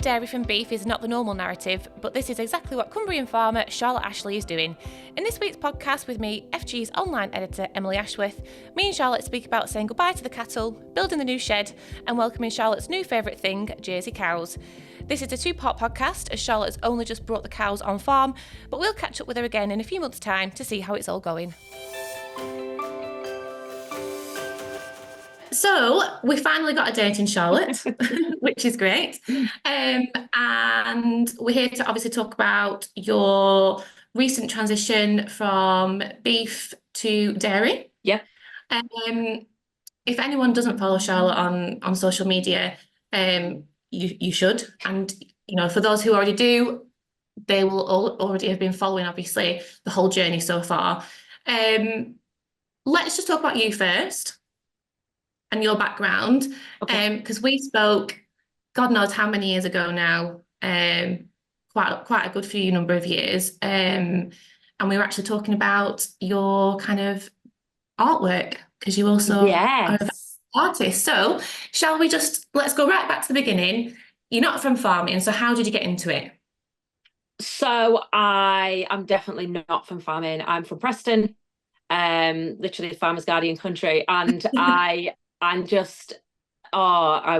dairy from beef is not the normal narrative, but this is exactly what Cumbrian farmer Charlotte Ashley is doing. In this week's podcast with me, FG's online editor Emily Ashworth, me and Charlotte speak about saying goodbye to the cattle, building the new shed, and welcoming Charlotte's new favourite thing, Jersey cows. This is a two-part podcast, as Charlotte has only just brought the cows on farm, but we'll catch up with her again in a few months' time to see how it's all going. So we finally got a date in Charlotte, which is great. And we're here to obviously talk about your recent transition from beef to dairy. Yeah. If anyone doesn't follow Charlotte on social media, you should. And, you know, for those who already do, they will already have been following, obviously, the whole journey so far. Let's just talk about you first. And your background, because we spoke, God knows how many years ago now, quite a good few number of years, and we were actually talking about your kind of artwork, because you also are an artist. So let's go right back to the beginning. You're not from farming, so how did you get into it? So I am definitely not from farming. I'm from Preston, literally farmer's guardian country, and I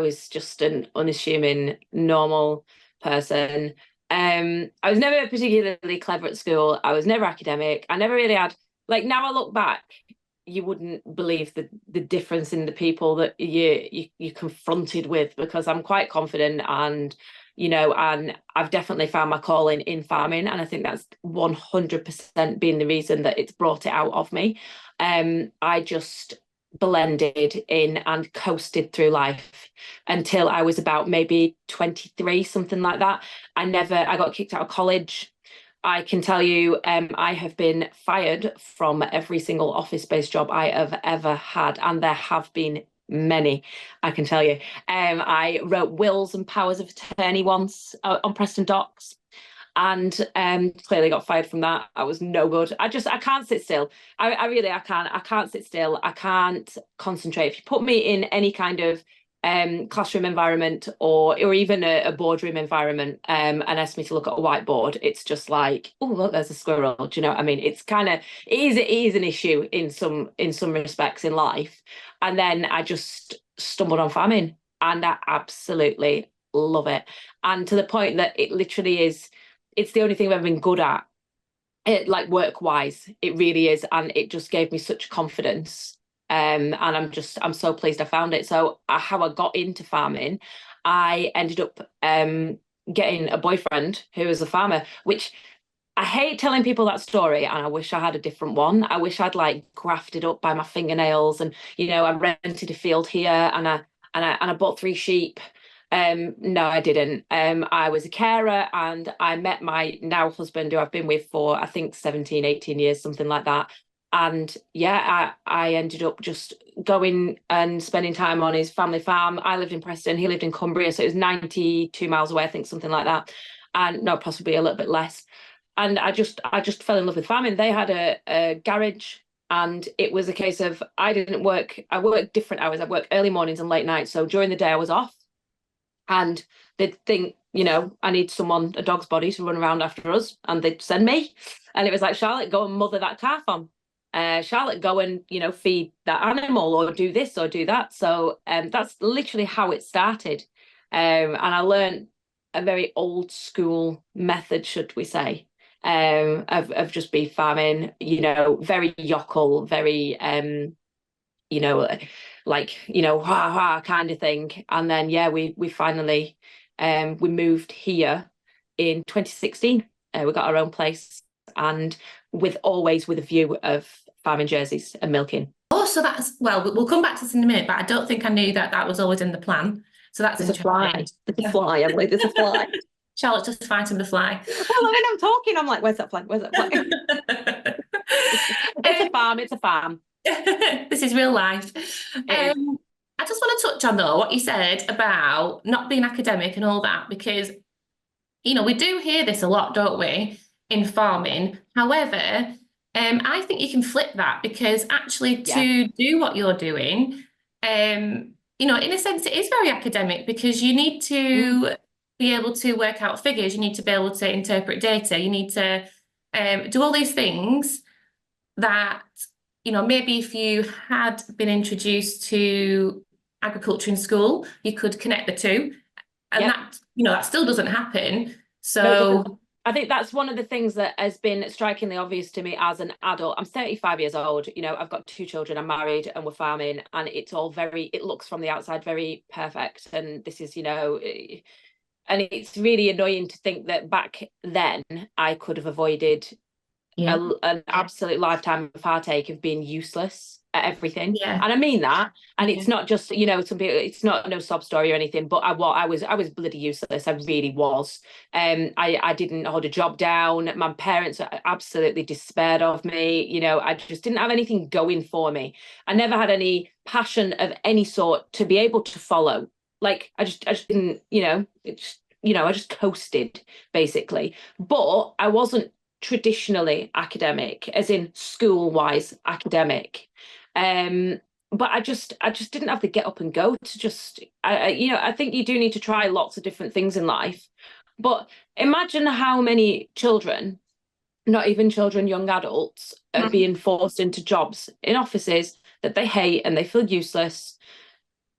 was just an unassuming, normal person. I was never particularly clever at school. I was never academic. I never really had, like, now I look back, you wouldn't believe the difference in the people that you're confronted with, because I'm quite confident and, you know, and I've definitely found my calling in farming. And I think that's 100% been the reason that it's brought it out of me. I just blended in and coasted through life until I was about maybe 23, something like that. I got kicked out of college. I can tell you, I have been fired from every single office-based job I have ever had, and there have been many, I can tell you. I wrote wills and powers of attorney once on Preston Docks, and clearly got fired from that. I was no good. I can't sit still. I can't sit still. I can't concentrate. If you put me in any kind of classroom environment or even a boardroom environment and ask me to look at a whiteboard, it's just like, oh, look, there's a squirrel. Do you know what I mean? It's kind of, it is an issue in some respects in life. And then I just stumbled on farming, and I absolutely love it. And to the point that it literally is, it's the only thing I've ever been good at, like work-wise. It really is, and it just gave me such confidence. And I'm so pleased I found it. So how I got into farming, I ended up getting a boyfriend who was a farmer, which I hate telling people that story, and I wish I had a different one. I wish I'd like grafted up by my fingernails, and, you know, I rented a field here, and I bought 3 sheep. No, I didn't. I was a carer, and I met my now husband, who I've been with for, I think, 17, 18 years, something like that. And yeah, I ended up just going and spending time on his family farm. I lived in Preston, he lived in Cumbria, so it was 92 miles away, I think, something like that. And no, possibly a little bit less. And I just fell in love with farming. They had a garage, and it was a case of I worked different hours. I worked early mornings and late nights. So during the day I was off. And they'd think, you know, I need someone, a dog's body, to run around after us. And they'd send me. And it was like, Charlotte, go and mother that calf on. Charlotte, go and, you know, feed that animal, or do this or do that. So that's literally how it started. And I learned a very old school method, should we say, of just beef farming, you know, very yokel, very, you know, like, you know, kind of thing. And then, yeah, we finally, we moved here in 2016. We got our own place, and always with a view of farming jerseys and milking. Oh, so that's, well, we'll come back to this in a minute, but I don't think I knew that was always in the plan. So that's interesting. There's a fly, Emily, there's a fly. Charlotte's just fighting the fly. Well, I mean, I'm talking, I'm like, where's that fly? It's a farm. This is real life. I just want to touch on, though, what you said about not being academic and all that, because, you know, we do hear this a lot, don't we, in farming. However, I think you can flip that, because actually to do what you're doing, you know, in a sense, it is very academic, because you need to be able to work out figures. You need to be able to interpret data. You need to do all these things that, maybe if you had been introduced to agriculture in school, you could connect the two. And Yep. that still doesn't happen. No, it So doesn't. I think that's one of the things that has been strikingly obvious to me as an adult. I'm 35 years old, I've got 2 children, I'm married, and we're farming, and it looks from the outside very perfect. And this is, and it's really annoying to think that back then I could have avoided an absolute lifetime of heartache of being useless at everything. Yeah. And I mean that. And it's Yeah. not just, some people, it's not no sob story or anything, but I was bloody useless. I really was. I didn't hold a job down. My parents absolutely despaired of me. I just didn't have anything going for me. I never had any passion of any sort to be able to follow. Like I just didn't, I just coasted basically. But I wasn't traditionally academic, as in school-wise academic. But I just didn't have the get up and go to just, I think you do need to try lots of different things in life. But imagine how many children, not even children, young adults, are being forced into jobs in offices that they hate and they feel useless,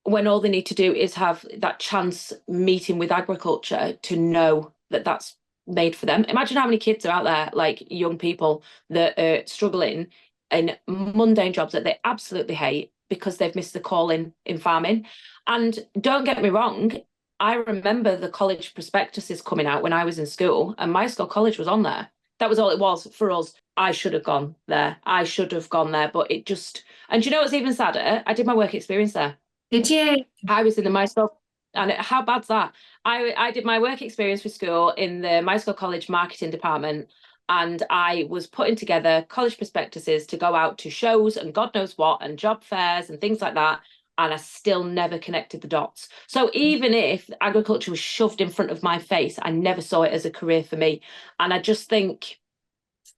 when all they need to do is have that chance meeting with agriculture to know that that's made for them. Imagine how many kids are out there, like young people, that are struggling in mundane jobs that they absolutely hate because they've missed the call in farming. And don't get me wrong, I remember the college prospectuses coming out when I was in school, and my school college was on there. That was all it was for us. I should have gone there. But it just, and do you know what's even sadder? I did my work experience there. Did you? I was in the MySchool, and how bad's that? I did my work experience with school in the MySchool College marketing department, and I was putting together college prospectuses to go out to shows and God knows what, and job fairs and things like that. And I still never connected the dots. So even if agriculture was shoved in front of my face, I never saw it as a career for me. And I just think,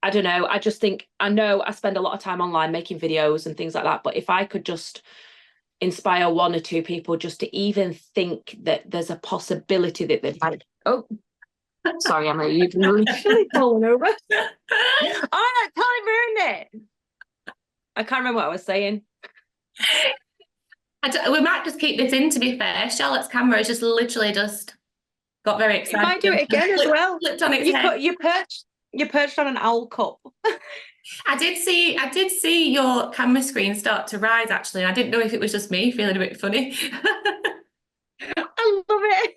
I don't know, I know I spend a lot of time online making videos and things like that, but if I could just inspire 1 or 2 people just to even think that there's a possibility that they might. Oh, sorry, Emily, you've literally fallen over. Oh, totally ruined it. I can't remember what I was saying. We might just keep this in, to be fair. Charlotte's camera has just literally just got very excited. You might do it again as well. Flipped on its head. You perched on an owl cup. I did see your camera screen start to rise, actually. I didn't know if it was just me feeling a bit funny. I love it.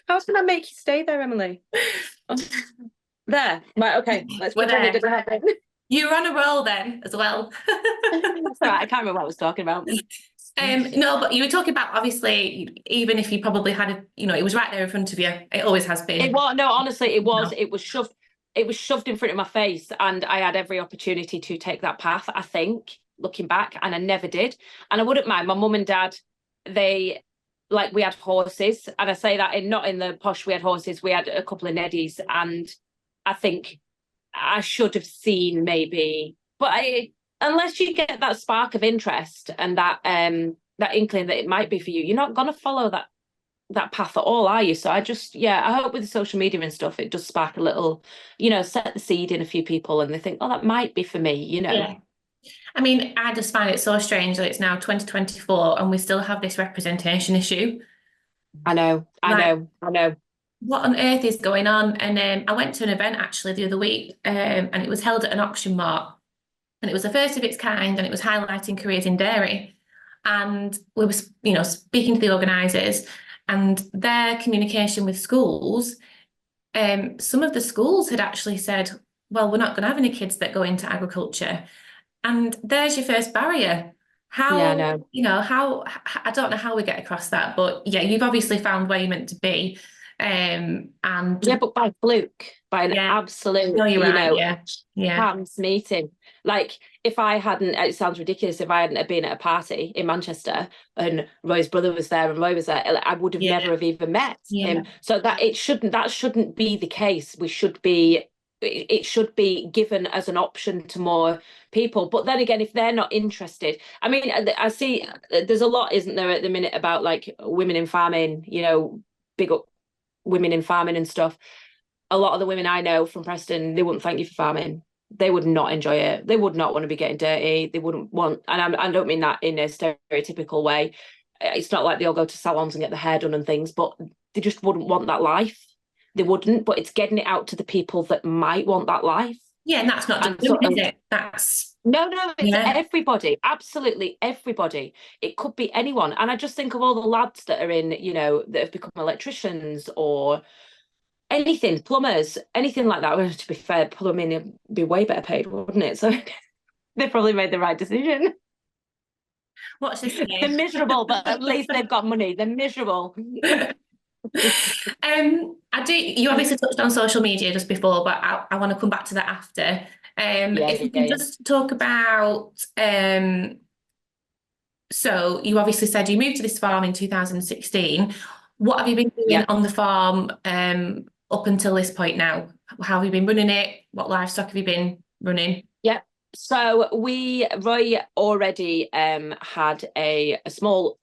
How can I make you stay there, Emily? There. Right, okay. Let's pretend it didn't happen. You were on a roll then as well. That's all right. I can't remember what I was talking about. No, but you were talking about, obviously, even if you probably had it was right there in front of you. It always has been. It was, no, honestly, it was. No. It was shoved in front of my face, and I had every opportunity to take that path, I think, looking back, and I never did. And I wouldn't mind. My mum and dad, we had horses, and I say that not in the posh, we had horses, we had a couple of neddies, and I think I should have seen maybe, but unless you get that spark of interest and that inkling that it might be for you, you're not going to follow that path at all, are you? So I hope with the social media and stuff, it does spark a little, set the seed in a few people, and they think, oh, that might be for me, Yeah. I mean, I just find it so strange that it's now 2024 and we still have this representation issue. I know. What on earth is going on? And I went to an event actually the other week, and it was held at an auction mart, and it was the first of its kind, and it was highlighting careers in dairy. And we were, speaking to the organisers and their communication with schools. Some of the schools had actually said, well, we're not going to have any kids that go into agriculture. And there's your first barrier. How, I don't know how we get across that, but yeah, you've obviously found where you're meant to be. And yeah, but by fluke, by an absolute, chance meeting. Like, if I hadn't, it sounds ridiculous, if I hadn't been at a party in Manchester and Roy's brother was there and Roy was there, I would have never have even met him. So that shouldn't be the case. It should be given as an option to more people. But then again, if they're not interested, I mean, I see there's a lot, isn't there, at the minute about like women in farming, big up women in farming and stuff, a lot of the women I know from Preston, they wouldn't thank you for farming. They would not enjoy it. They would not want to be getting dirty. They wouldn't want, and I don't mean that in a stereotypical way. It's not like they all go to salons and get their hair done and things, but they just wouldn't want that life. They wouldn't, but it's getting it out to the people that might want that life. Yeah, and that's not just women, is it? That's no, it's yeah. everybody, absolutely everybody. It could be anyone. And I just think of all the lads that are in, that have become electricians or anything, plumbers, anything like that. Well, to be fair, plumbing would be way better paid, wouldn't it? So they probably made the right decision. Watch this space. They're miserable, but at least they've got money. They're miserable. You obviously touched on social media just before, but I want to come back to that after. If we can just talk about, so you obviously said you moved to this farm in 2016. What have you been doing on the farm up until this point now? How have you been running it? What livestock have you been running? Yeah. So Roy already had a small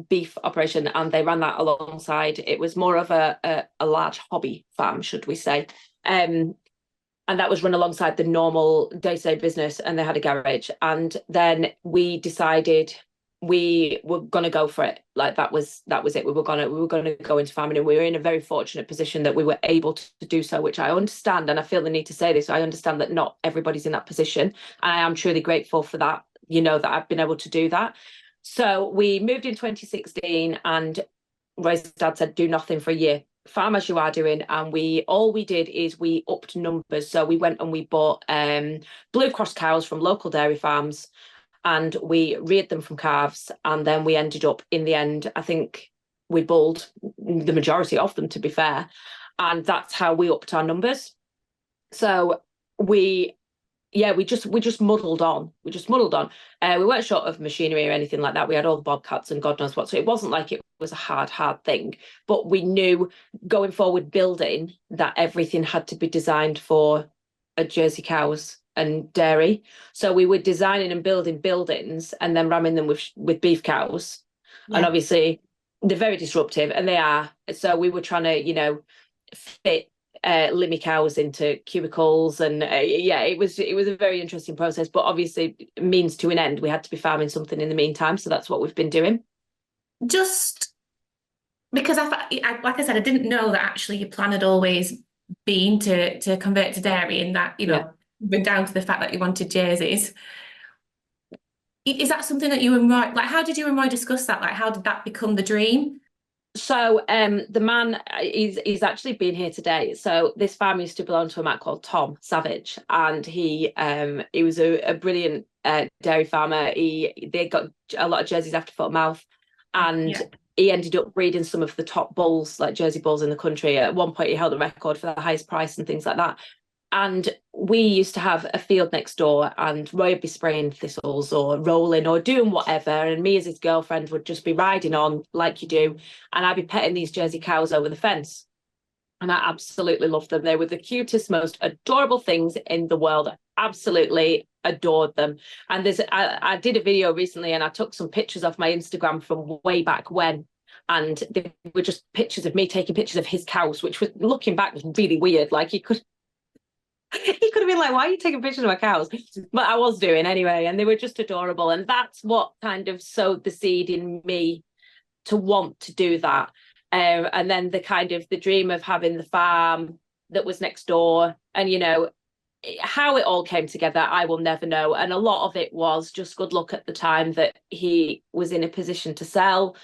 beef operation, and they ran that alongside. It was more of a large hobby farm, should we say. And that was run alongside the normal day-to-day business, and they had a garage. And then we decided we were going to go for it. Like that was it. We were going to go into farming, and we were in a very fortunate position that we were able to do so, which I understand, and I feel the need to say this. I understand that not everybody's in that position, and I am truly grateful for that, that I've been able to do that. So we moved in 2016, and Roy's dad said, do nothing for a year. Farm as you are doing. And all we did is we upped numbers. So we went and we bought Blue Cross cows from local dairy farms, and we reared them from calves. And then we ended up, in the end, I think we bulled the majority of them, to be fair. And that's how we upped our numbers. So we just muddled on. We weren't short of machinery or anything like that. We had all the bobcats and God knows what. So it wasn't like it was a hard thing. But we knew going forward building that everything had to be designed for a Jersey cows and dairy. So we were designing and building buildings and then ramming them with beef cows. Yeah. And obviously they're very disruptive, and they are. So we were trying to, fit limmy cows into cubicles, and it was a very interesting process, but obviously means to an end. We had to be farming something in the meantime, so that's what we've been doing. Just because like I said, I didn't know that actually your plan had always been to convert to dairy, and that went down to the fact that you wanted jerseys. Is that something that you and Roy, like, how did you and Roy discuss that? Like, how did that become the dream? So the man, he's actually been here today. So this farm used to belong to a man called Tom Savage, and he was a brilliant dairy farmer. They got a lot of jerseys after foot and mouth, and he ended up breeding some of the top bulls, like Jersey bulls in the country. At one point he held the record for the highest price and things like that. And we used to have a field next door, and Roy would be spraying thistles or rolling or doing whatever. And me as his girlfriend would just be riding on like you do. And I'd be petting these Jersey cows over the fence. And I absolutely loved them. They were the cutest, most adorable things in the world. Absolutely adored them. And I did a video recently, and I took some pictures off my Instagram from way back when. And they were just pictures of me taking pictures of his cows, which was, looking back, was really weird. Like he could have been like, why are you taking pictures of my cows? But I was doing anyway, and they were just adorable. And that's what kind of sowed the seed in me to want to do that. And then the dream of having the farm that was next door, and how it all came together, I will never know. And a lot of it was just good luck at the time that he was in a position to sell.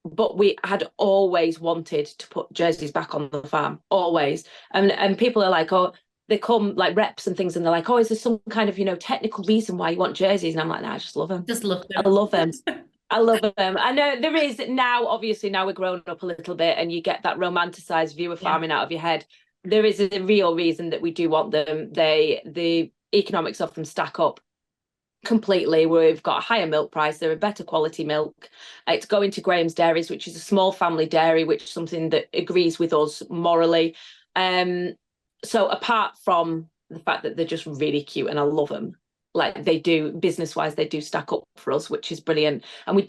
But we had always wanted to put jerseys back on the farm, always. And people are like, oh, they come like reps and things, and they're like, oh, is there some kind of, technical reason why you want jerseys? And I'm like, no, I just love them. Just love them. I love them. I love them. I know there is now, obviously, now we're growing up a little bit, and you get that romanticized view of farming out of your head. There is a real reason that we do want them. The economics of them stack up completely. We've got a higher milk price. They're a better quality milk. It's going to Graham's Dairies, which is a small family dairy, which is something that agrees with us morally. So apart from the fact that they're just really cute and I love them, like they do business wise, they do stack up for us, which is brilliant. And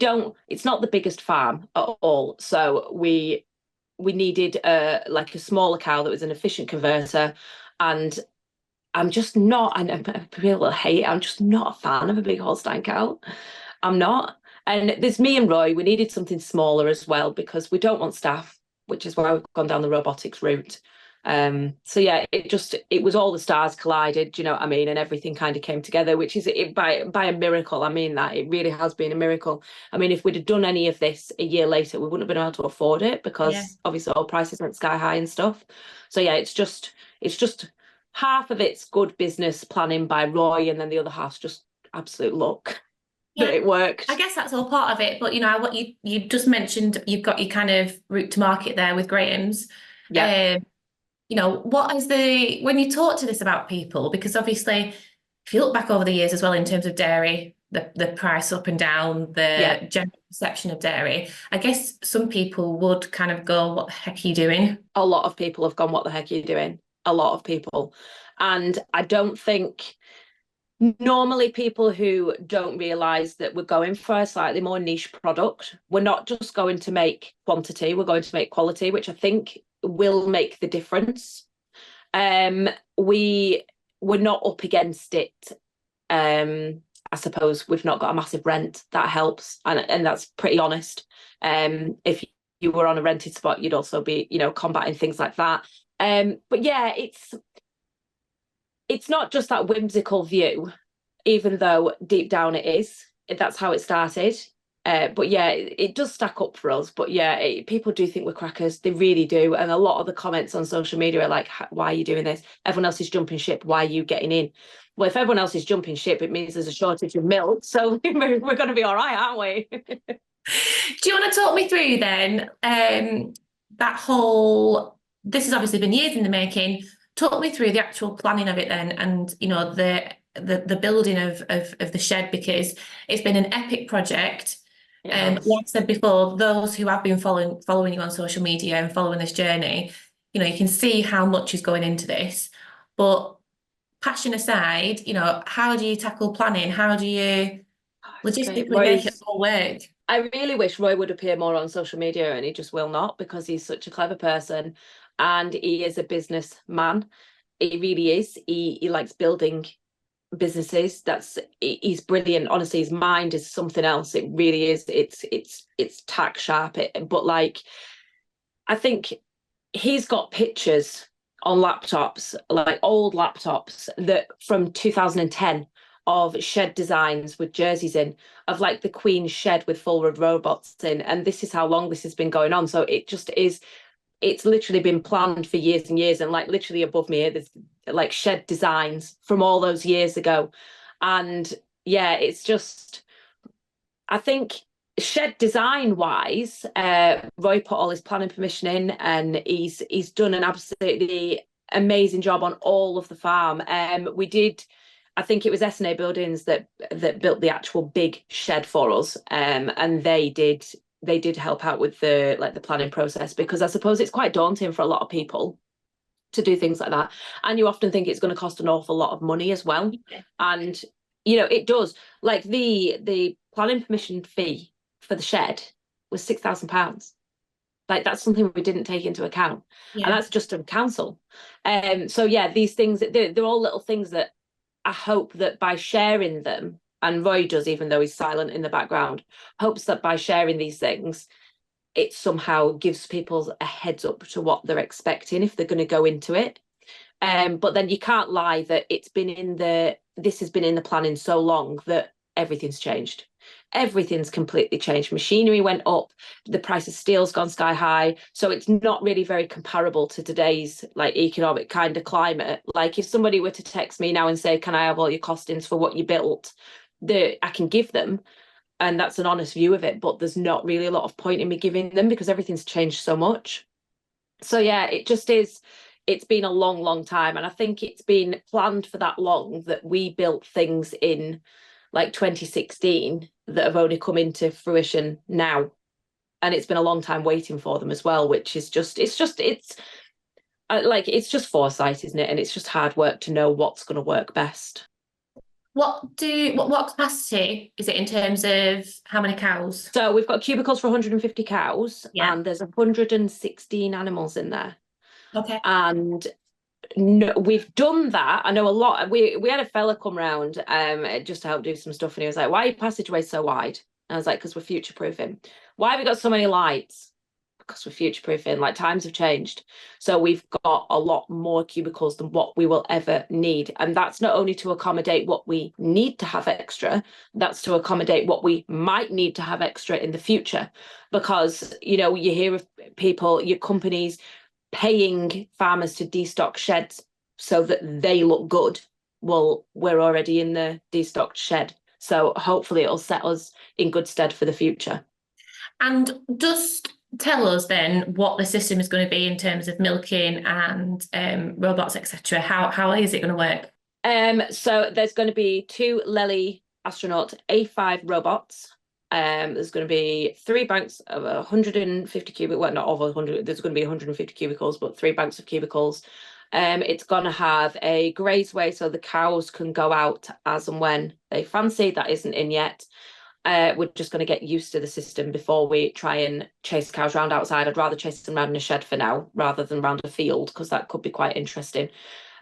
it's not the biggest farm at all. So we we needed like a smaller cow that was an efficient converter. And I'm just not, and people will hate it, I'm just not a fan of a big Holstein cow. I'm not. And there's me and Roy, we needed something smaller as well because we don't want staff, which is why we've gone down the robotics route. So yeah, it was all the stars collided, do you know what I mean? And everything kind of came together, which is by a miracle. I mean that it really has been a miracle. I mean, if we'd have done any of this a year later, we wouldn't have been able to afford it Yeah. because obviously all prices went sky high and stuff. So yeah, it's just half of it's good business planning by Roy, and then the other half's just absolute luck that Yeah. it worked. I guess that's all part of it. But what you just mentioned, you've got your kind of route to market there with Graham's. Yeah. What is when you talk to this about people, because obviously if you look back over the years as well in terms of dairy, the price up and down, Yeah. the general perception of dairy, I guess some people would kind of go, what the heck are you doing? A lot of people have gone, what the heck are you doing? A lot of people. And I don't think normally people who don't realise that we're going for a slightly more niche product, we're not just going to make quantity, we're going to make quality, which I think will make the difference. We're not up against it. I suppose we've not got a massive rent. That helps. And that's pretty honest. If you were on a rented spot, you'd also be, combating things like that. But yeah, it's not just that whimsical view, even though deep down it is. That's how it started. But yeah, it does stack up for us. But yeah, people do think we're crackers. They really do. And a lot of the comments on social media are like, why are you doing this? Everyone else is jumping ship. Why are you getting in? Well, if everyone else is jumping ship, it means there's a shortage of milk. So we're going to be all right, aren't we? Do you want to talk me through then this has obviously been years in the making. Talk me through the actual planning of it then, and the building of the shed, because it's been an epic project. Like I said before, those who have been following you on social media and following this journey, you can see how much is going into this. But passion aside, how do you tackle planning? How do you logistically make it all work? I really wish Roy would appear more on social media, and he just will not because he's such a clever person and he is a businessman. He really is. He likes building businesses. He's brilliant. Honestly, his mind is something else. It really is. It's tack sharp. But like, I think he's got pictures on laptops, like old laptops that from 2010 of shed designs with jerseys in, of like the Queen's shed with full robots in. And this is how long this has been going on. So it just is, it's literally been planned for years and years. And like literally above me, there's like shed designs from all those years ago. And yeah, it's just, I think shed design wise, Roy put all his planning permission in, and he's done an absolutely amazing job on all of the farm. We did, I think it was S&A Buildings that built the actual big shed for us, and they did help out with the planning process, because I suppose it's quite daunting for a lot of people to do things like that, and you often think it's going to cost an awful lot of money as well. And it does. Like the planning permission fee for the shed was £6,000. Like that's something we didn't take into account, and that's just from council. So yeah, these things, they're all little things that I hope that by sharing them, and Roy does, even though he's silent in the background, hopes that by sharing these things, it somehow gives people a heads up to what they're expecting if they're going to go into it. But then you can't lie that this has been in the planning so long that everything's changed. Everything's completely changed. Machinery went up, the price of steel's gone sky high. So it's not really very comparable to today's like economic kind of climate. Like if somebody were to text me now and say, can I have all your costings for what you built? I can give them, and that's an honest view of it, but there's not really a lot of point in me giving them because everything's changed so much. So yeah, it just is. It's been a long, long time. And I think it's been planned for that long that we built things in like 2016 that have only come into fruition now. And it's been a long time waiting for them as well, which is it's foresight, isn't it? And it's just hard work to know what's going to work best. What capacity is it in terms of how many cows? So we've got cubicles for 150 cows, Yeah. and there's 116 animals in there. Okay. And no, we've done that. I know a lot. We had a fella come round just to help do some stuff, and he was like, "Why are your passageways so wide?" And I was like, "Because we're future proofing." "Why have we got so many lights?" "Because we're future proofing. Like times have changed, so we've got a lot more cubicles than what we will ever need, and that's not only to accommodate what we need to have extra. That's to accommodate what we might need to have extra in the future, because you hear of people, your companies paying farmers to destock sheds so that they look good. Well, we're already in the destocked shed. So hopefully it'll set us in good stead for the future. And just tell us then what the system is going to be in terms of milking and robots, etc. How is it going to work? So there's going to be two Lely Astronaut A5 robots. There's going to be 3 banks of 150 cubic, well, not over 100, there's going to be 150 cubicles, but 3 banks of cubicles. It's going to have a grazeway so the cows can go out as and when they fancy. That isn't in yet. We're just going to get used to the system before we try and chase cows around outside. I'd rather chase them around in a shed for now rather than around a field, because that could be quite interesting.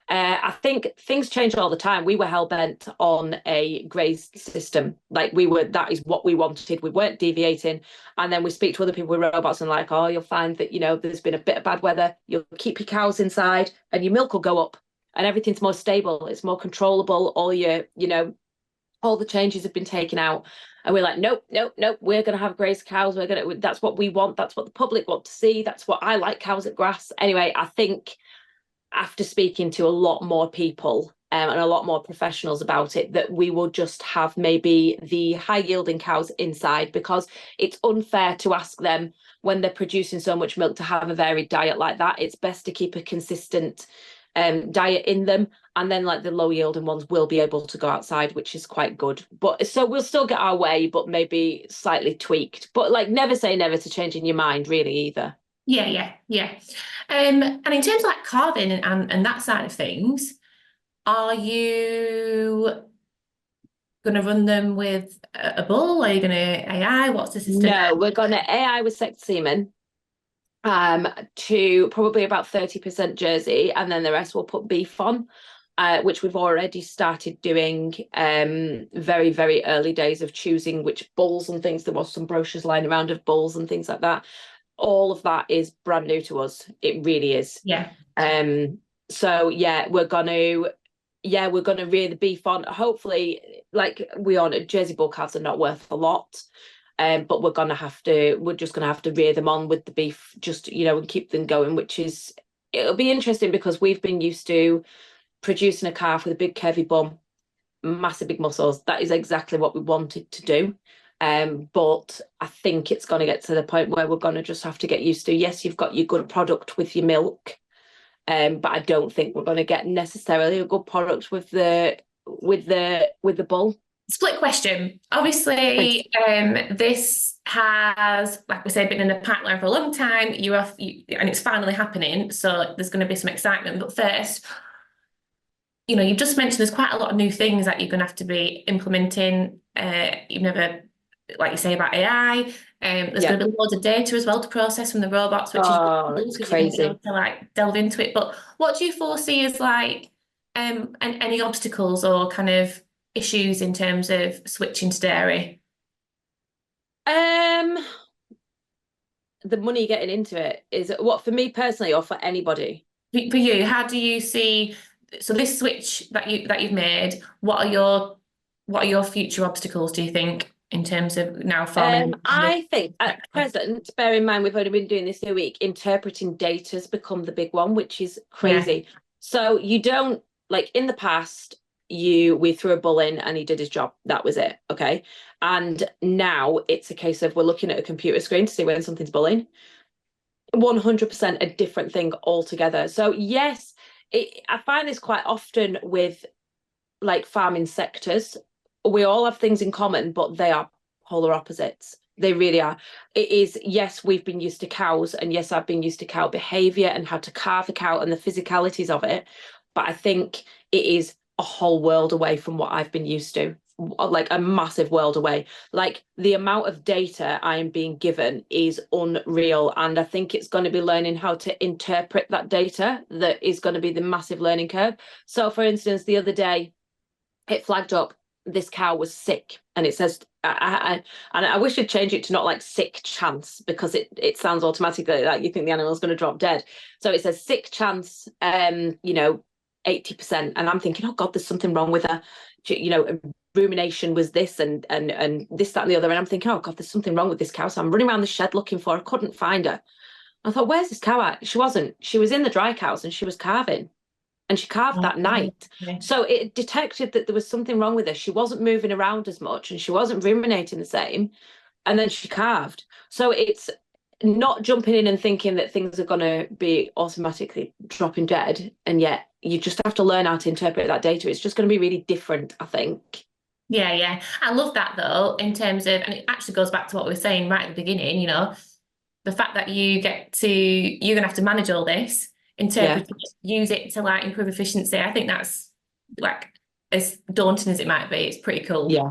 I think things change all the time. We were hell bent on a grazed system. That is what we wanted. We weren't deviating. And then we speak to other people with robots and like, oh, you'll find that, there's been a bit of bad weather. You'll keep your cows inside and your milk will go up and everything's more stable. It's more controllable. All the changes have been taken out. And we're like, nope, nope, nope. We're going to have grazed cows. That's what we want. That's what the public want to see. That's what I like, cows at grass. Anyway, I think after speaking to a lot more people and a lot more professionals about it, that we will just have maybe the high yielding cows inside, because it's unfair to ask them when they're producing so much milk to have a varied diet like that. It's best to keep a consistent diet in them, and then like the low yielding ones will be able to go outside, which is quite good. But so we'll still get our way, but maybe slightly tweaked. But like never say never to changing your mind really either. Yeah. And in terms of like carving and that side of things, are you going to run them with a bull? Are you going to AI? What's the system? No, we're going to AI with sexed semen, to probably about 30% Jersey, and then the rest we'll put beef on, which we've already started doing. Very, very early days of choosing which bulls and things. There was some brochures lying around of bulls and things like that. All of that is brand new to us. It really is. Yeah. So yeah, we're gonna rear the beef on. Hopefully, like we on Jersey bull calves are not worth a lot. But we're just gonna have to rear them on with the beef, just and keep them going, it'll be interesting because we've been used to producing a calf with a big curvy bum, massive big muscles. That is exactly what we wanted to do. But I think it's going to get to the point where we're going to just have to get used to, yes, you've got your good product with your milk, but I don't think we're going to get necessarily a good product with the bull. Split question. Obviously, this has, like we said, been in the pipeline for a long time. And it's finally happening. So there's going to be some excitement. But first, you've just mentioned there's quite a lot of new things that you're going to have to be implementing. You've never, like you say about AI, there's going to be loads of data as well to process from the robots, which is it's crazy. you're going to be able to like delve into it. But what do you foresee as like any obstacles or kind of issues in terms of switching to dairy? The money getting into it is what, for me personally or for anybody? For you, how do you see this switch that you've made? What are your future obstacles, do you think, in terms of now farming? I think at present, bear in mind we've only been doing this a week, interpreting data has become the big one, which is crazy. Yeah. So you don't, like in the past, we threw a bull in and he did his job. That was it. Okay. And now it's a case of we're looking at a computer screen to see when something's bulling. 100% a different thing altogether. So yes, I find this quite often with like farming sectors. We all have things in common, but they are polar opposites. They really are. It is, yes, we've been used to cows, and yes, I've been used to cow behavior and how to carve a cow and the physicalities of it. But I think it is a whole world away from what I've been used to, like a massive world away. Like the amount of data I am being given is unreal. And I think it's going to be learning how to interpret that data that is going to be the massive learning curve. So for instance, the other day, it flagged up this cow was sick, and it says and I wish I'd change it to not like sick chance, because it sounds automatically like you think the animal's going to drop dead. So it says sick chance, 80%, and I'm thinking, oh god, there's something wrong with her. Rumination was this and this, that, and the other, and I'm thinking, oh god, there's something wrong with this cow. So I'm running around the shed looking for her. I couldn't find her. I thought, where's this cow at? She wasn't. She was in the dry cows and she was calving. And she calved that night. Okay. So it detected that there was something wrong with her. She wasn't moving around as much and she wasn't ruminating the same. And then she calved. So it's not jumping in and thinking that things are going to be automatically dropping dead. And yet you just have to learn how to interpret that data. It's just going to be really different, I think. Yeah. I love that though, in terms of, and it actually goes back to what we were saying right at the beginning, the fact that you're going to have to manage all this, interpret it, use it to like improve efficiency. I think that's like, as daunting as it might be, it's pretty cool. Yeah.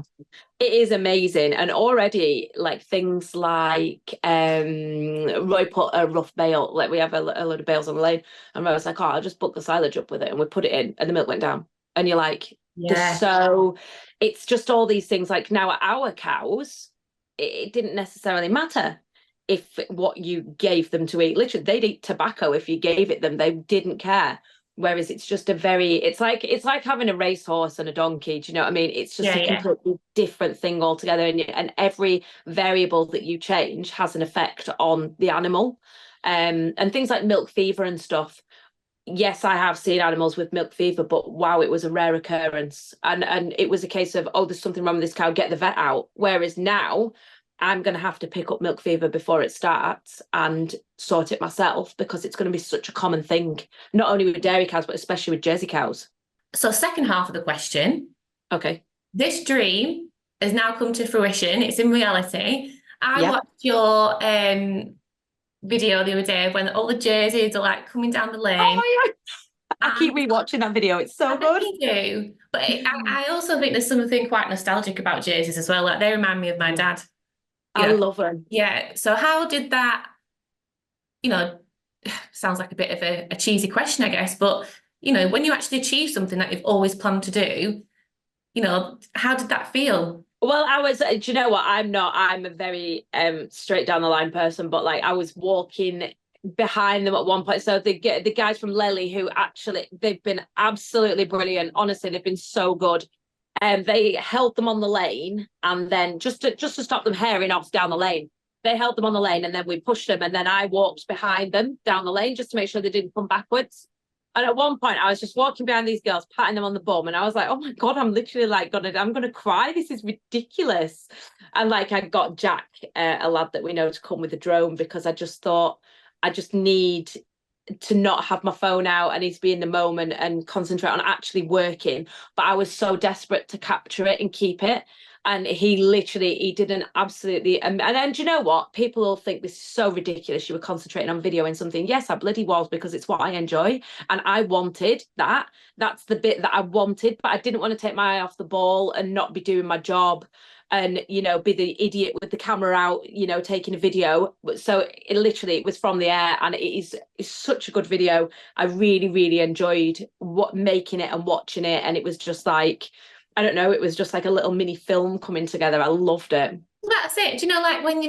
It is amazing. And already like things like Roy put a rough bale, like we have a load of bales on the lane, and I was like, oh, I'll just book the silage up with it, and we put it in and the milk went down. And you're like, so it's just all these things. Like now our cows, it didn't necessarily matter if what you gave them to eat. Literally, they'd eat tobacco if you gave it them. They didn't care. Whereas it's just it's like having a racehorse and a donkey. Do you know what I mean? It's just a completely different thing altogether. And every variable that you change has an effect on the animal. And things like milk fever and stuff. Yes, I have seen animals with milk fever, but wow, it was a rare occurrence. And it was a case of, oh, there's something wrong with this cow, get the vet out. Whereas now I'm going to have to pick up milk fever before it starts and sort it myself, because it's going to be such a common thing, not only with dairy cows, but especially with Jersey cows. So second half of the question. Okay. This dream has now come to fruition. It's in reality. I watched your video the other day when all the Jerseys are like coming down the lane. Oh, yeah. I keep rewatching that video. It's so good. You do. But I also think there's something quite nostalgic about Jerseys as well. Like they remind me of my dad. I love them. Yeah. So how did that, sounds like a bit of a cheesy question, I guess, but, when you actually achieve something that you've always planned to do, how did that feel? Well, do you know what? I'm a very straight down the line person, but like I was walking behind them at one point. So the guys from Lely, who actually, they've been absolutely brilliant. Honestly, they've been so good. They held them on the lane, and then just to stop them herring off down the lane, they held them on the lane, and then we pushed them, and then I walked behind them down the lane just to make sure they didn't come backwards. And at one point, I was just walking behind these girls, patting them on the bum, and I was like, "Oh my god, I'm literally like I'm gonna cry. This is ridiculous." And like I got Jack, a lad that we know, to come with a drone, because I just thought I just need to not have my phone out. I need to be in the moment and concentrate on actually working. But I was so desperate to capture it and keep it. And he did an absolutely, and then do you know what? People will think this is so ridiculous. You were concentrating on videoing something. Yes, I bloody was, because it's what I enjoy. And I wanted that. That's the bit that I wanted, but I didn't want to take my eye off the ball and not be doing my job and, be the idiot with the camera out, taking a video. So it was from the air, and it's such a good video. I really, really enjoyed making it and watching it. And it was just like, I don't know, it was just like a little mini film coming together. I loved it. That's it. Do you know, like when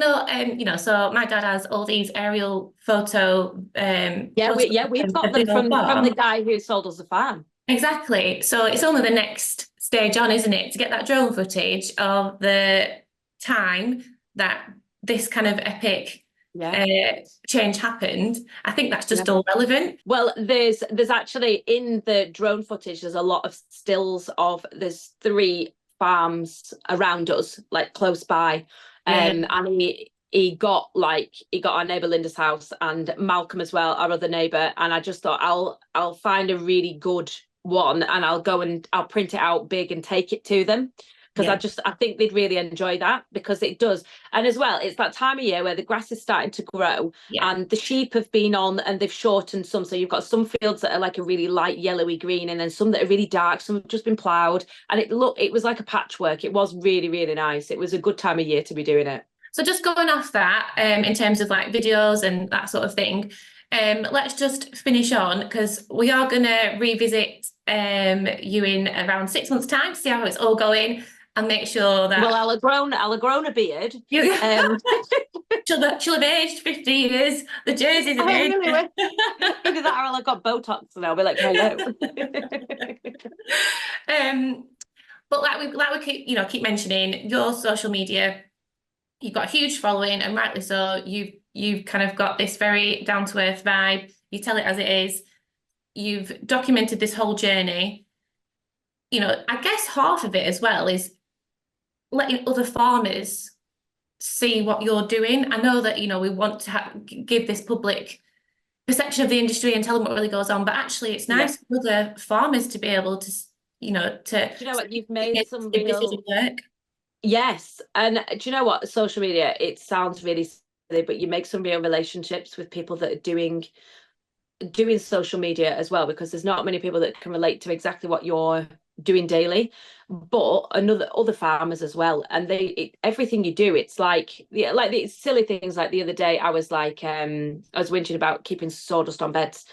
so my dad has all these aerial photo. We've got them from the guy who sold us the farm. Exactly. So it's only the next stage on, isn't it, to get that drone footage of the time that this kind of epic change happened. I think that's just all relevant. Well, there's actually, in the drone footage, there's a lot of stills of, there's 3 farms around us, like close by. And he got our neighbour Linda's house, and Malcolm as well, our other neighbour. And I just thought I'll find a really good one, and I'll print it out big and take it to them. because I think they'd really enjoy that, because it does. And as well, it's that time of year where the grass is starting to grow and the sheep have been on and they've shortened some. So you've got some fields that are like a really light yellowy green, and then some that are really dark, some have just been ploughed. And it was like a patchwork. It was really, really nice. It was a good time of year to be doing it. So just going off that, in terms of like videos and that sort of thing, let's just finish on, because we are going to revisit you in around 6 months' time to see how it's all going, and make sure that. Well, I'll have grown a beard. She'll have aged 50 years. The jersey's an age. Really, either that or I'll have got Botox and I'll be like, hello. But like we keep mentioning, your social media, you've got a huge following, and rightly so. You've kind of got this very down to earth vibe. You tell it as it is. You've documented this whole journey. I guess half of it as well is letting other farmers see what you're doing. I know that we want to give this public perception of the industry and tell them what really goes on, but actually it's nice for other farmers to be able to do you know what, you've made some real work. Yes. And do you know what, social media, it sounds really silly, but you make some real relationships with people that are doing social media as well, because there's not many people that can relate to exactly what you're doing daily, but other farmers as well. And everything you do, it's like the silly things. Like the other day I was like I was whinging about keeping sawdust on beds,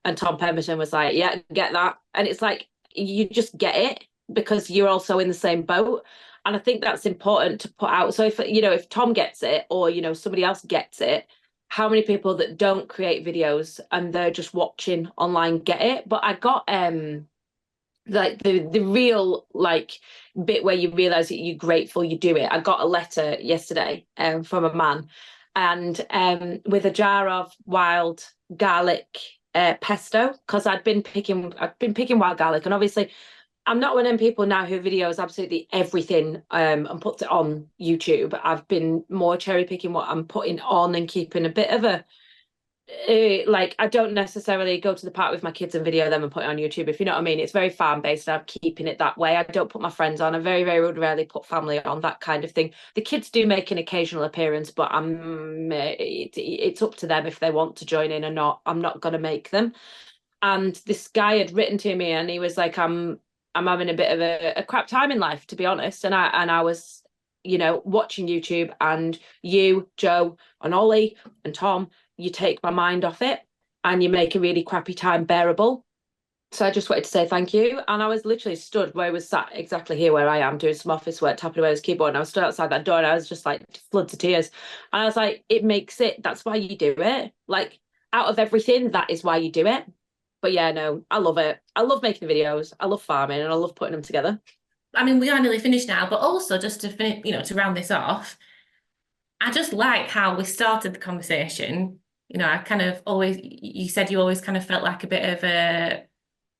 and Tom Pemberton was like, yeah, get that. And it's like, you just get it because you're also in the same boat. And I think that's important to put out. So if Tom gets it, or somebody else gets it, how many people that don't create videos and they're just watching online get it? But I got like the real like bit where you realize that you're grateful you do it. I got a letter yesterday from a man, and with a jar of wild garlic pesto, because I've been picking wild garlic, and obviously I'm not one of them people now who videos absolutely everything and puts it on YouTube. I've been more cherry picking what I'm putting on and keeping a bit of a like, I don't necessarily go to the park with my kids and video them and put it on YouTube, if you know what I mean. It's very farm based. I'm keeping it that way. I don't put my friends on. I very, very rarely put family on, that kind of thing. The kids do make an occasional appearance, but it's up to them if they want to join in or not. I'm not going to make them. And this guy had written to me and he was like, I'm having a bit of a crap time in life, to be honest. And I was, watching YouTube, and you, Joe, and Ollie, and Tom, you take my mind off it and you make a really crappy time bearable. So I just wanted to say thank you. And I was literally stood where I was sat, exactly here where I am, doing some office work, tapping away his keyboard. And I was stood outside that door and I was just like floods of tears. And I was like, that's why you do it. Like, out of everything, that is why you do it. But yeah, no, I love it. I love making videos. I love farming, and I love putting them together. I mean, we are nearly finished now, but also just to finish, to round this off, I just like how we started the conversation. I kind of you said you always kind of felt like a bit of a,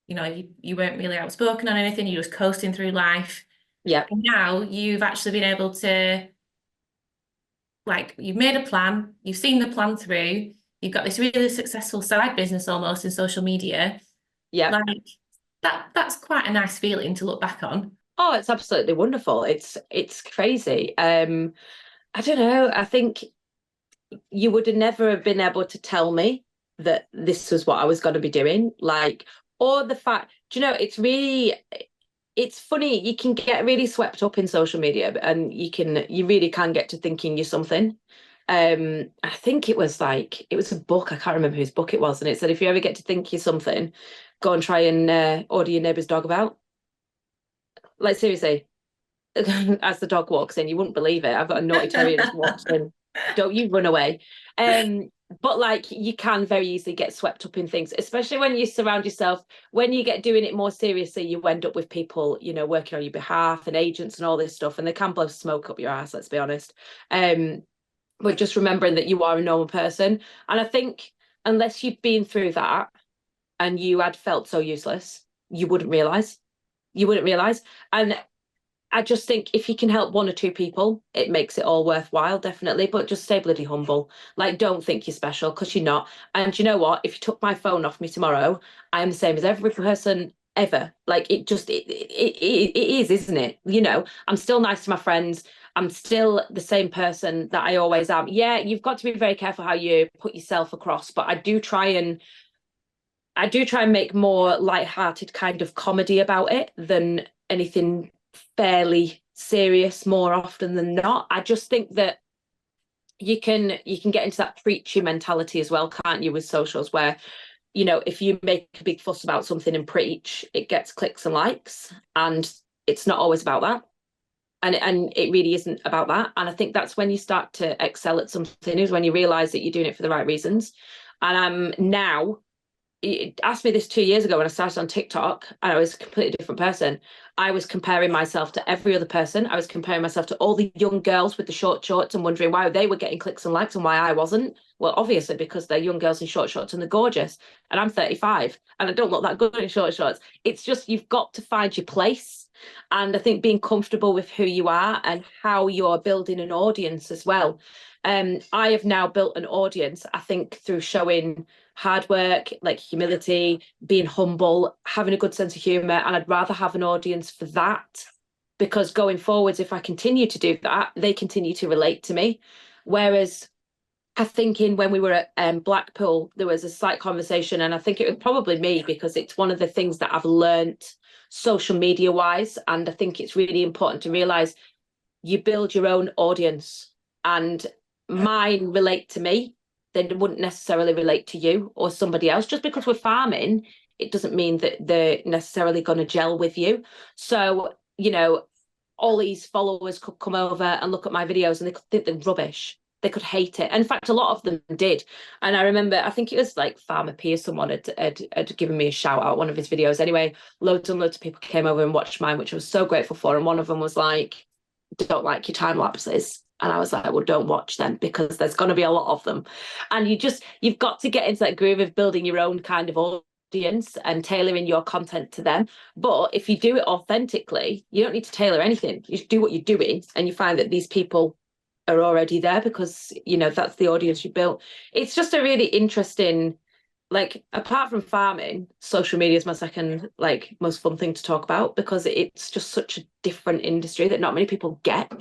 you weren't really outspoken on anything. You're just coasting through life. Yeah. And now you've actually been able to, like, you've made a plan. You've seen the plan through. You've got this really successful side business almost in social media. Yeah. Like, that's quite a nice feeling to look back on. Oh, it's absolutely wonderful. It's crazy. I don't know. I think you would have never have been able to tell me that this was what I was going to be doing. Like, or the fact, it's funny. You can get really swept up in social media, and you really can get to thinking you're something. I think it was a book. I can't remember whose book it was. And it said, if you ever get to think you're something, go and try and order your neighbour's dog about. Like, seriously, as the dog walks in, you wouldn't believe it. I've got a naughty terrier just walks in. Don't you run away. But like, you can very easily get swept up in things, especially when you surround yourself, when you get doing it more seriously, you end up with people, working on your behalf, and agents and all this stuff, and they can blow smoke up your ass, let's be honest. But just remembering that you are a normal person. And I think unless you've been through that and you had felt so useless, you wouldn't realise. And I just think if you can help one or two people, it makes it all worthwhile, definitely. But just stay bloody humble. Like, don't think you're special, because you're not. And you know what? If you took my phone off me tomorrow, I am the same as every person ever. Like it is, isn't it? You know, I'm still nice to my friends. I'm still the same person that I always am. Yeah, you've got to be very careful how you put yourself across, but I do try and make more light-hearted kind of comedy about it than anything fairly serious more often than not. I just think that you can get into that preachy mentality as well, can't you, with socials, where, you know, if you make a big fuss about something and preach, it gets clicks and likes, and it's not always about that. And it really isn't about that. And I think that's when you start to excel at something, is when you realize that you're doing it for the right reasons. And I'm now, asked me this 2 years ago when I started on TikTok, and I was a completely different person. I was comparing myself to every other person. I was comparing myself to all the young girls with the short shorts and wondering why they were getting clicks and likes and why I wasn't. Well, obviously because they're young girls in short shorts and they're gorgeous. And I'm 35 and I don't look that good in short shorts. It's just, you've got to find your place. And I think being comfortable with who you are and how you're building an audience as well. I have now built an audience, I think, through showing hard work, like humility, being humble, having a good sense of humor. And I'd rather have an audience for that, because going forwards, if I continue to do that, they continue to relate to me. Whereas I think when we were at Blackpool, there was a slight conversation, and I think it was probably me, because it's one of the things that I've learned social media wise. And I think it's really important to realize you build your own audience, and mine relate to me, they wouldn't necessarily relate to you or somebody else. Just because we're farming, it doesn't mean that they're necessarily going to gel with you. So, you know, all these followers could come over and look at my videos and they could think they're rubbish. They could hate it. And in fact, a lot of them did. And I remember, I think it was like Farmer P or someone had given me a shout out, one of his videos. Anyway, loads and loads of people came over and watched mine, which I was so grateful for. And one of them was like, don't like your time lapses. And I was like, well, don't watch them, because there's going to be a lot of them. And you've got to get into that groove of building your own kind of audience and tailoring your content to them. But if you do it authentically, you don't need to tailor anything. You just do what you're doing, and you find that these people are already there, because, you know, that's the audience you built. It's just a really interesting, like, apart from farming, social media is my second, like, most fun thing to talk about, because it's just such a different industry that not many people get.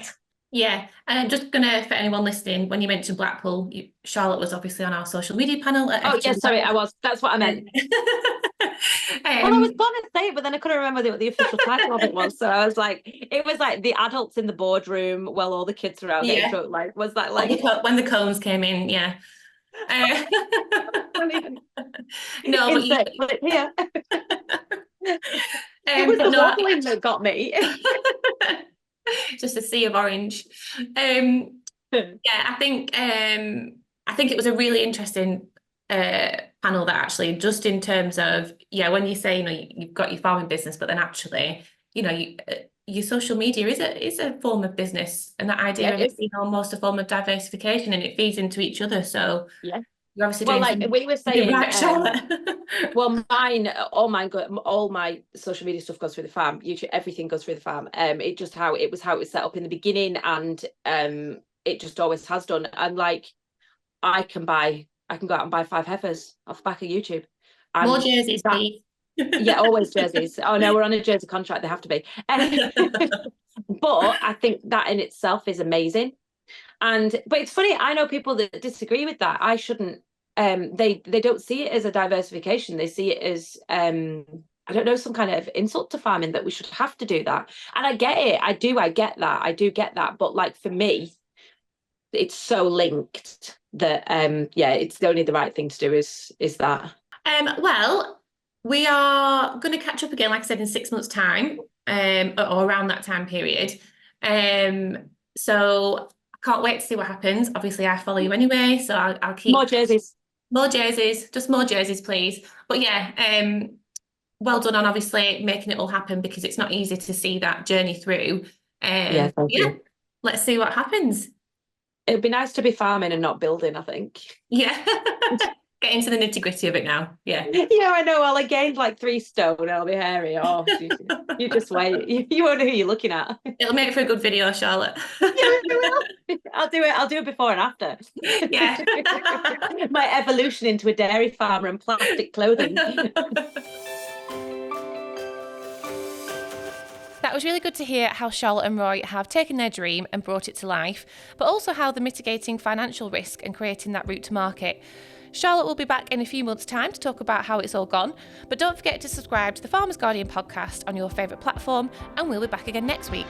Yeah, and I'm just gonna, for anyone listening, when you mentioned Blackpool, Charlotte was obviously on our social media panel at Oh, FG. yes, sorry, I was. That's what I meant. Well, I was going to say it, but then I couldn't remember what the official title of it was. So I was like, it was like the adults in the boardroom while all the kids were out getting yeah, drunk. Like, was that like when the cones came in? Yeah. No, but insert clip here? It was but the no, wobbling that got me. just a sea of orange. Yeah, I think it was a really interesting panel, that actually, just in terms of, yeah, when you say, you know, you've got your farming business, but then actually, you know, your social media is a form of business, and that idea of it being almost a form of diversification, and it feeds into each other. So yeah. you're obviously Well, doing like something we were saying, right, Charlotte. well, all my social media stuff goes through the farm. YouTube, everything goes through the farm. It just how it was set up in the beginning, and it just always has done. And like, I can go out and buy 5 heifers off the back of YouTube. More And jerseys, that, please. yeah, always jerseys. Oh no, we're on a jersey contract. They have to be. But I think that in itself is amazing. But it's funny, I know people that disagree with that. I shouldn't. They don't see it as a diversification. They see it as I don't know, some kind of insult to farming, that we should have to do that. And I get it. I get that. I do get that. But like, for me, it's so linked that yeah, it's only the right thing to do is that. Well, we are going to catch up again, like I said, in 6 months' time, or around that time period. So I can't wait to see what happens. Obviously, I follow you anyway, so I'll keep More jerseys. More jerseys, just more jerseys, please. But yeah, well done on obviously making it all happen, because it's not easy to see that journey through. Yeah, thank you. Let's see what happens. It'd be nice to be farming and not building, I think. Yeah. Get into the nitty-gritty of it now. Yeah. Yeah, I know. Well, I gained like 3 stone and I'll be hairy. Oh, you just wait. You won't know who you're looking at. It'll make for a good video, Charlotte. Yeah, it will. I'll do it before and after. Yeah. My evolution into a dairy farmer and plastic clothing. it was really good to hear how Charlotte and Roy have taken their dream and brought it to life, but also how they're mitigating financial risk and creating that route to market. Charlotte will be back in a few months' time to talk about how it's all gone, but don't forget to subscribe to the Farmers Guardian podcast on your favourite platform, and we'll be back again next week.